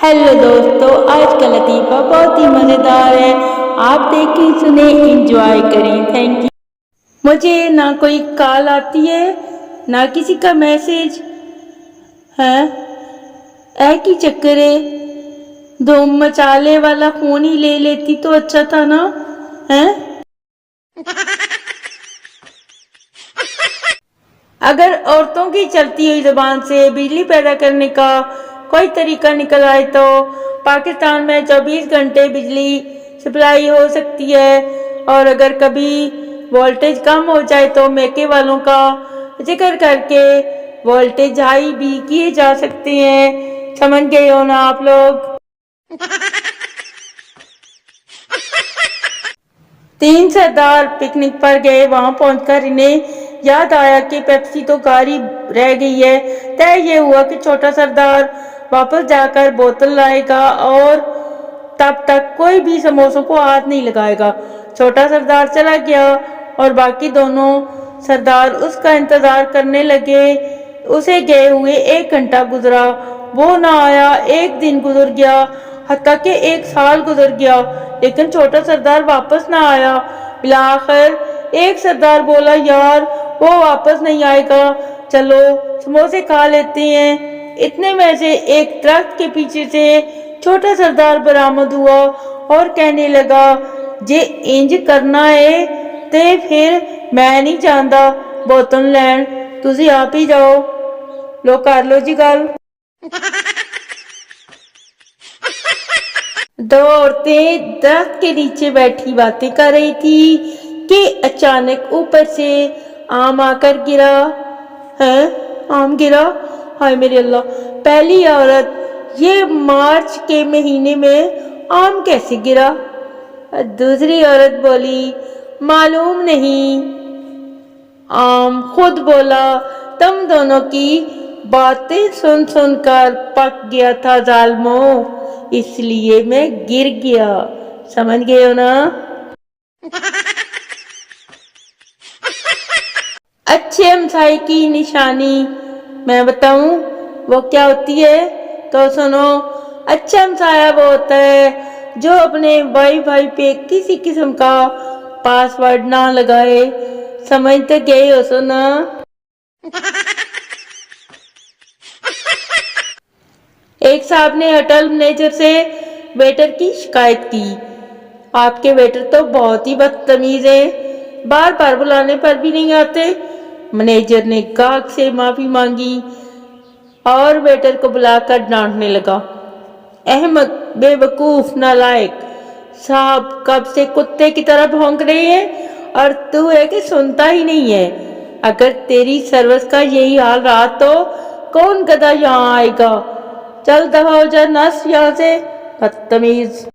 Hello दोस्तों, आज का लतीफ़ा बहुत ही मज़ेदार है। आप देखें, सुने, एंजॉय करें। Thank you. मुझे ना कोई कॉल आती है ना किसी का मैसेज है। एक ही चक्कर है, धूम मचाले वाला फोन ही ले लेती तो अच्छा था ना। है अगर औरतों की चलती हुई जुबान से बिजली पैदा करने का कोई तरीका निकल आए तो पाकिस्तान में 24 घंटे बिजली सप्लाई हो सकती है। और अगर कभी वोल्टेज कम हो जाए तो मैके वालों का जिक्र करके वोल्टेज हाई भी किए जा सकते हैं। समझ गए हो ना आप लोग। 3 सरदार पिकनिक पर गए। वहां पहुंचकर इन्हें याद आया कि पेप्सी तो गाड़ी रह गई है। तय ये हुआ कि छोटा सरदार वापस जाकर बोतल लाएगा और तब तक कोई भी समोसों को हाथ नहीं लगाएगा। छोटा सरदार चला गया और बाकी दोनों सरदार उसका इंतजार करने लगे। उसे गए हुए 1 घंटा गुजरा, वो ना आया। 1 दिन गुजर गया, हत्ता कि 1 साल गुजर गया, लेकिन छोटा सरदार वापस ना आया। बिलाखिर एक सरदार बोला, यार वो वापस नहीं आएगा, चलो समोसे खा लेते हैं। इतने में से एक दरख्त के पीछे से छोटा सरदार बरामद हुआ और कहने लगा, जे इंज करना है ते फिर मैं नहीं जानता बोतल लैन, तुसी आप ही जाओ। लो कर लो जी गल। दो औरतें दरख्त के नीचे बैठी बातें कर रही थी कि अचानक ऊपर से आम आकर गिरा। है, आम गिरा? हाय मेरे अल्लाह, पहली औरत, ये मार्च के महीने में आम कैसे गिरा? दूसरी औरत बोली, मालूम नहीं। आम खुद बोला, तुम दोनों की बातें सुन सुनकर पक गया था जालमो, इसलिए मैं गिर गया। समझ गए हो ना। अच्छे हमसाये की निशानी मैं बताऊं वो क्या होती है तो सुनो। अच्छा हमसाया वो होता है जो अपने वाईफाई पे किसी किस्म का पासवर्ड ना लगाए। समझ तो गए हो सुना। एक साहब ने होटल मैनेजर से वेटर की शिकायत की, आपके वेटर तो बहुत ही बदतमीज है, बार बार बुलाने पर भी नहीं आते। मैनेजर ने गाहक से माफी मांगी और वेटर को बुलाकर डांटने लगा, अहमद, बेवकूफ, नालायक, साहब कब से कुत्ते की तरह भौंक रहे हैं और तू है कि सुनता ही नहीं है। अगर तेरी सर्विस का यही हाल रहा तो कौन गधा यहाँ आएगा। चल दफा हो जा, नस यहाँ से, बदतमीज।